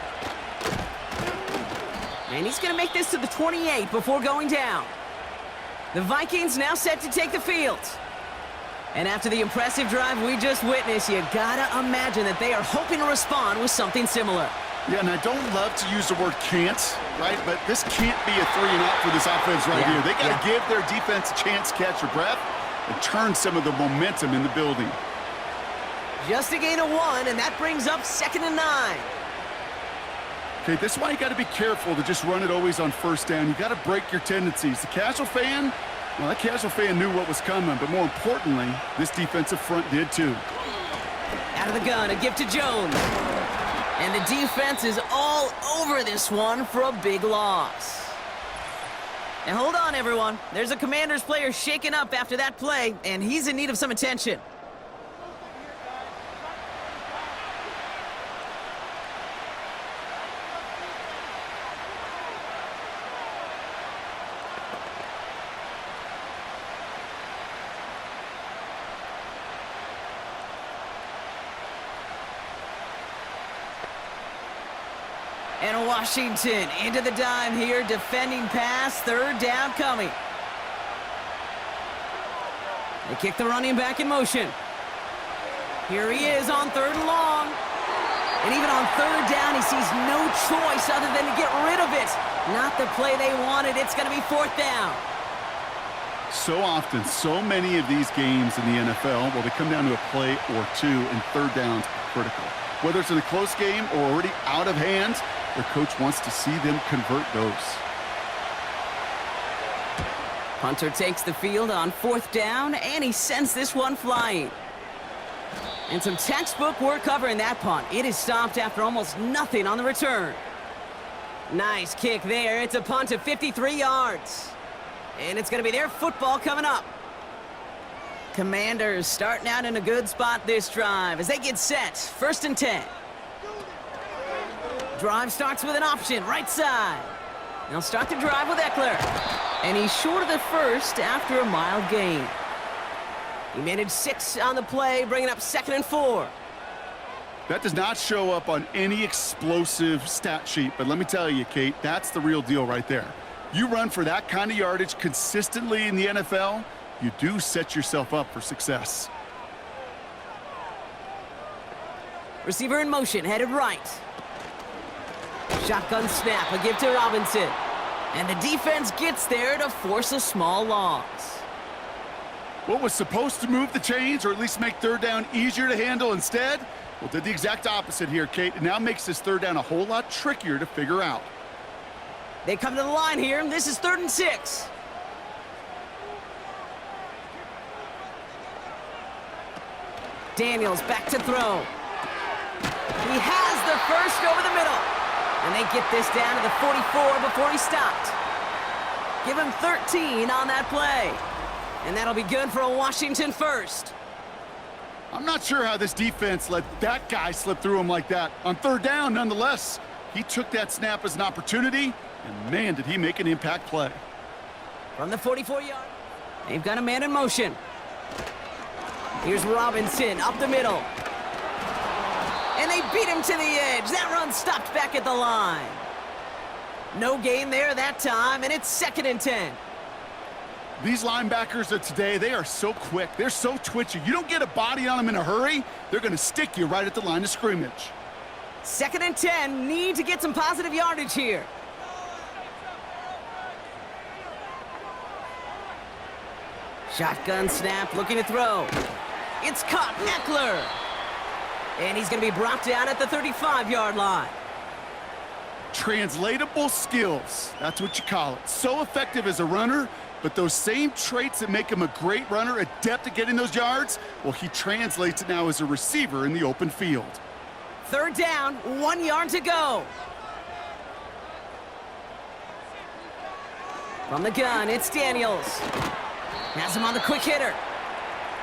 And he's going to make this to the 28 before going down. The Vikings now set to take the field. And after the impressive drive we just witnessed, you gotta imagine that they are hoping to respond with something similar. Yeah, and I don't love to use the word can't, right? But this can't be a 3-and-out for this offense right here. They got to give their defense a chance to catch their breath and turn some of the momentum in the building. Just a gain of 1, and that brings up 2nd and 9. Okay, this is why you got to be careful to just run it always on 1st down. You got to break your tendencies. The casual fan, well, that casual fan knew what was coming, but more importantly, this defensive front did too. Out of the gun, a gift to Jones. And the defense is all over this one for a big loss. Now hold on, everyone. There's a Commanders player shaken up after that play, and he's in need of some attention. And Washington into the dime here, defending pass, 3rd down coming. They kick the running back in motion. Here he is on 3rd and long. And even on 3rd down, he sees no choice other than to get rid of it. Not the play they wanted. It's going to be 4th down. So often, so many of these games in the NFL, well, they come down to a play or two, and 3rd downs are critical. Whether it's in a close game or already out of hand, their coach wants to see them convert those. Hunter takes the field on 4th down, and he sends this one flying. And some textbook work covering that punt. It is stopped after almost nothing on the return. Nice kick there. It's a punt of 53 yards. And it's going to be their football coming up. Commanders starting out in a good spot this drive as they get set. 1st and 10. Drive starts with an option, right side. They'll start the drive with Eckler. And he's short of the 1st after a mild gain. He managed 6 on the play, bringing up 2nd and 4. That does not show up on any explosive stat sheet, but let me tell you, Kate, that's the real deal right there. You run for that kind of yardage consistently in the NFL, you do set yourself up for success. Receiver in motion, headed right. Shotgun snap, a give to Robinson. And the defense gets there to force a small loss. What was supposed to move the chains or at least make 3rd down easier to handle instead, well, did the exact opposite here, Kate. It now makes this 3rd down a whole lot trickier to figure out. They come to the line here, and this is 3rd and 6. Daniels back to throw. He has the 1st over the middle. And they get this down to the 44 before he stopped. Give him 13 on that play. And that'll be good for a Washington 1st. I'm not sure how this defense let that guy slip through him like that. On 3rd down, nonetheless, he took that snap as an opportunity, and man, did he make an impact play. From the 44-yard, they've got a man in motion. Here's Robinson up the middle. And they beat him to the edge. That run stopped back at the line. No gain there that time, and it's 2nd and 10. These linebackers of today, they are so quick. They're so twitchy. You don't get a body on them in a hurry, they're going to stick you right at the line of scrimmage. 2nd and 10. Need to get some positive yardage here. Shotgun snap, looking to throw. It's caught, Eckler. And he's going to be brought down at the 35-yard line. Translatable skills, that's what you call it. So effective as a runner, but those same traits that make him a great runner, adept at getting those yards, well, he translates it now as a receiver in the open field. 3rd down, 1 yard to go. From the gun, it's Daniels. Has him on the quick hitter.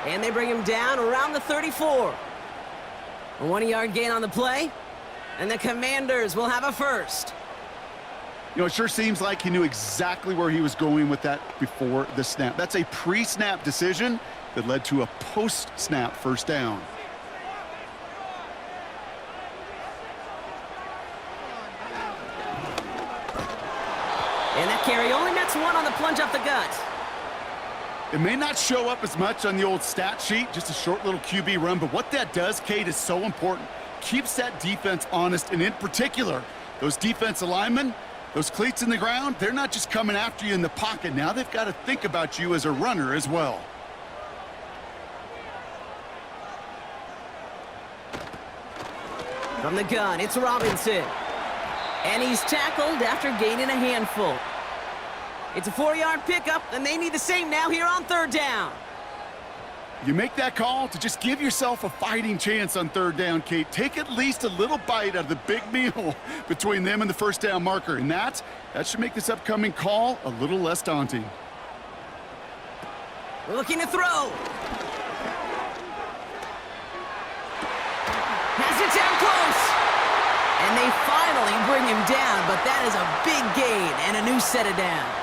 And they bring him down around the 34. A 1-yard gain on the play. And the Commanders will have a first. You know, it sure seems like he knew exactly where he was going with that before the snap. That's a pre-snap decision that led to a post-snap first down. And that carry only nets 1 on the plunge up the gut. It may not show up as much on the old stat sheet, just a short little QB run, but what that does, Kate, is so important. Keeps that defense honest, and in particular, those defensive linemen, those cleats in the ground, they're not just coming after you in the pocket. Now they've got to think about you as a runner as well. From the gun, it's Robinson. And he's tackled after gaining a handful. It's a 4-yard pickup, and they need the same now here on 3rd down. You make that call to just give yourself a fighting chance on 3rd down, Kate. Take at least a little bite out of the big meal between them and the first down marker, and that should make this upcoming call a little less daunting. Looking to throw. Has it down close. And they finally bring him down, but that is a big gain and a new set of downs.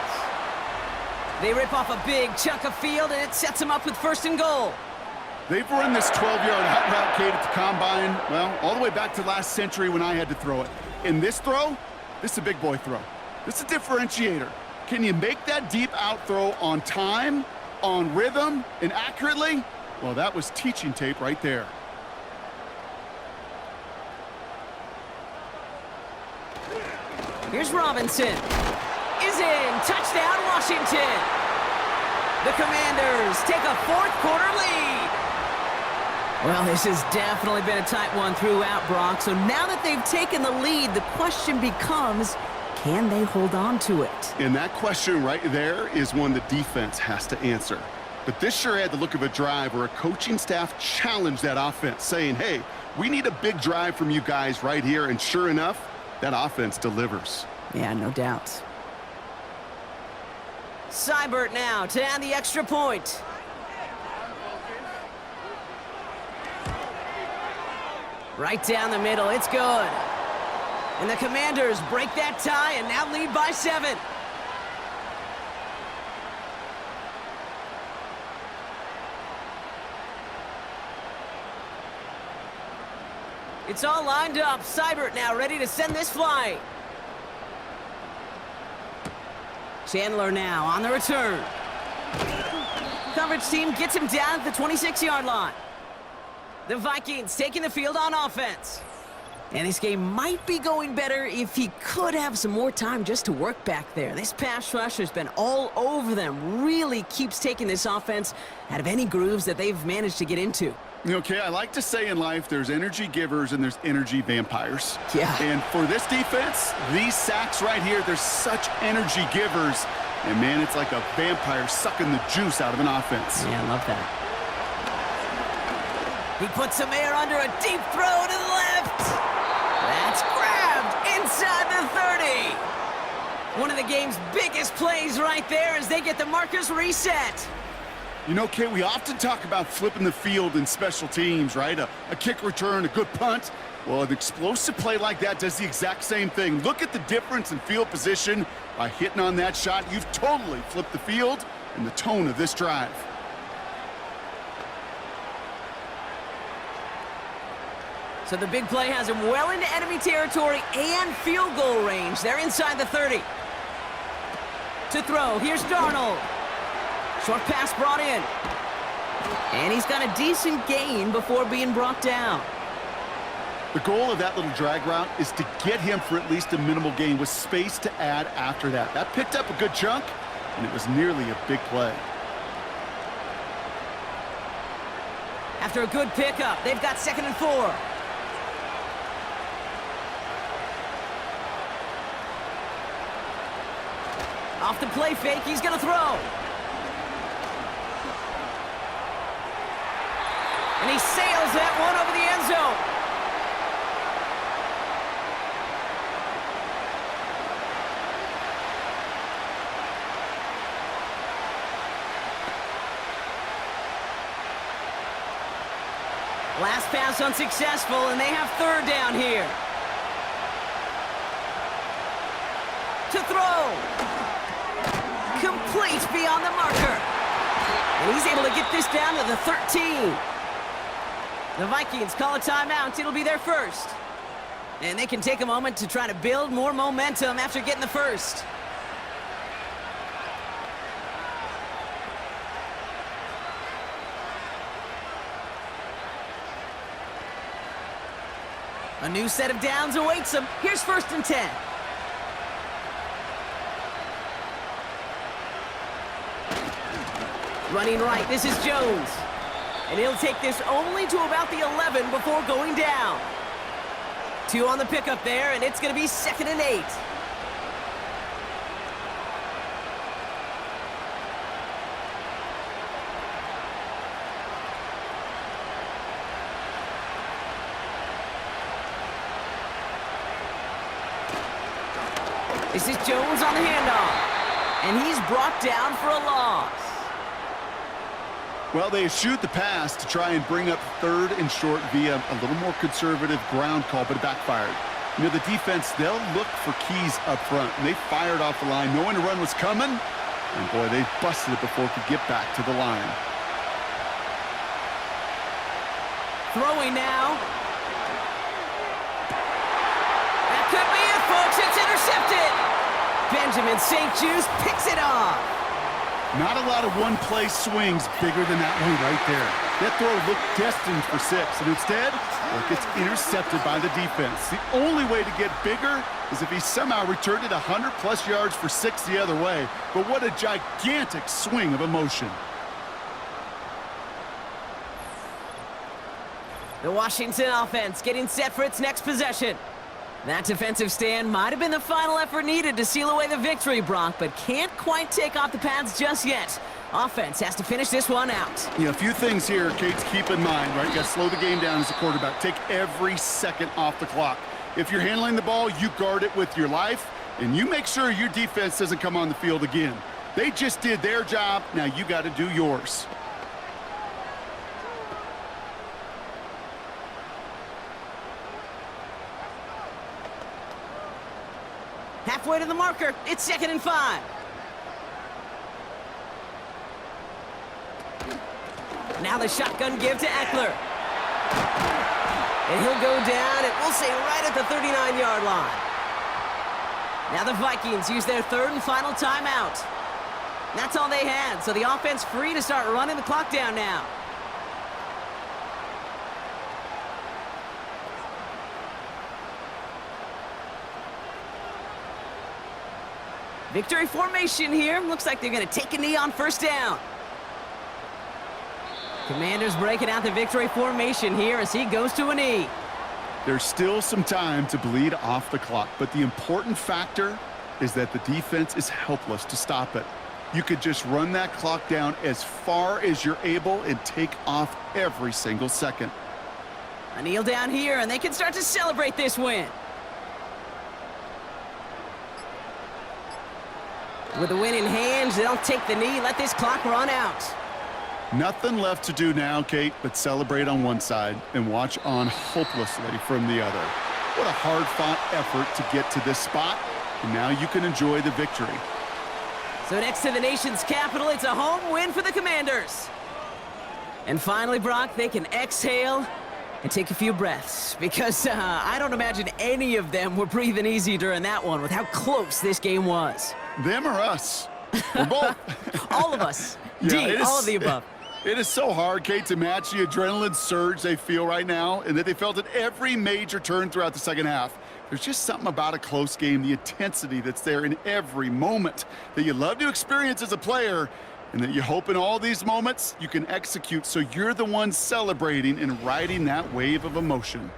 They rip off a big chunk of field, and it sets them up with 1st and goal. They've run this 12-yard hot route, Kate, at the combine, well, all the way back to last century when I had to throw it. In this throw, this is a big boy throw. This is a differentiator. Can you make that deep out throw on time, on rhythm, and accurately? Well, that was teaching tape right there. Here's Robinson. Is in. Touchdown, Washington. The Commanders take a 4th quarter lead. Well, this has definitely been a tight one throughout, Brock. So now that they've taken the lead, the question becomes, can they hold on to it? And that question right there is one the defense has to answer. But this sure had the look of a drive where a coaching staff challenged that offense, saying, hey, we need a big drive from you guys right here. And sure enough, that offense delivers. Yeah, no doubt. Seibert now to add the extra point. Right down the middle, it's good. And the Commanders break that tie and now lead by 7. It's all lined up. Seibert now ready to send this flying. Chandler now on the return. Coverage team gets him down at the 26-yard line. The Vikings taking the field on offense. And this game might be going better if he could have some more time just to work back there. This pass rush has been all over them. Really keeps taking this offense out of any grooves that they've managed to get into. Okay, I like to say in life there's energy givers and there's energy vampires. Yeah. And for this defense, these sacks right here, they're such energy givers. And man, it's like a vampire sucking the juice out of an offense. Yeah, I love that. He puts some air under a deep throw to the left. That's grabbed inside the 30. One of the game's biggest plays right there as they get the markers reset. You know, Kate, we often talk about flipping the field in special teams, right? A kick return, a good punt. Well, an explosive play like that does the exact same thing. Look at the difference in field position. By hitting on that shot, you've totally flipped the field and the tone of this drive. So the big play has him well into enemy territory and field goal range. They're inside the 30. To throw, here's Darnold. Short pass brought in. And he's got a decent gain before being brought down. The goal of that little drag route is to get him for at least a minimal gain with space to add after that. That picked up a good chunk, and it was nearly a big play. After a good pickup, they've got 2nd and 4. Off the play fake, he's going to throw. And he sails that one over the end zone. Last pass unsuccessful, and they have 3rd down here. To throw. Complete beyond the marker. And he's able to get this down to the 13. The Vikings call a timeout. It'll be their first. And they can take a moment to try to build more momentum after getting the first. A new set of downs awaits them. Here's 1st and 10. Running right, this is Jones. And he'll take this only to about the 11 before going down. 2 on the pickup there, and it's going to be 2nd and 8. This is Jones on the handoff. And he's brought down for a loss. Well, they eschewed the pass to try and bring up 3rd and short via a little more conservative ground call, but it backfired. You know, the defense, they'll look for keys up front, and they fired off the line knowing a run was coming, and boy, they busted it before it could get back to the line. Throwing now. That could be it, folks. It's intercepted. Benjamin St. Juice picks it off. Not a lot of one-play swings bigger than that one right there. That throw looked destined for 6, and instead, it gets intercepted by the defense. The only way to get bigger is if he somehow returned it 100-plus yards for 6 the other way. But what a gigantic swing of emotion. The Washington offense getting set for its next possession. That defensive stand might have been the final effort needed to seal away the victory, Brock, but can't quite take off the pads just yet. Offense has to finish this one out. Yeah, a few things here, Kate, to keep in mind, right? You got to slow the game down as a quarterback. Take every second off the clock. If you're handling the ball, you guard it with your life, and you make sure your defense doesn't come on the field again. They just did their job. Now you got to do yours. Halfway to the marker. It's 2nd and 5. Now the shotgun give to Eckler. And he'll go down, and we'll say right at the 39-yard line. Now the Vikings use their 3rd and final timeout. That's all they had, so the offense free to start running the clock down now. Victory formation here. Looks like they're going to take a knee on 1st down. Commanders breaking out the victory formation here as he goes to a knee. There's still some time to bleed off the clock, but the important factor is that the defense is helpless to stop it. You could just run that clock down as far as you're able and take off every single second. A kneel down here, and they can start to celebrate this win. With the win in hand, they'll take the knee, let this clock run out. Nothing left to do now, Kate, but celebrate on one side and watch on hopelessly from the other. What a hard-fought effort to get to this spot, and now you can enjoy the victory. So next to the nation's capital, it's a home win for the Commanders. And finally, Brock, they can exhale and take a few breaths, because I don't imagine any of them were breathing easy during that one with how close this game was. Them or us? We're both. All of us. Yeah, D, all of the above. It is so hard, Kate, to match the adrenaline surge they feel right now and that they felt at every major turn throughout the second half. There's just something about a close game, the intensity that's there in every moment that you love to experience as a player, and that you hope in all these moments you can execute so you're the one celebrating and riding that wave of emotion.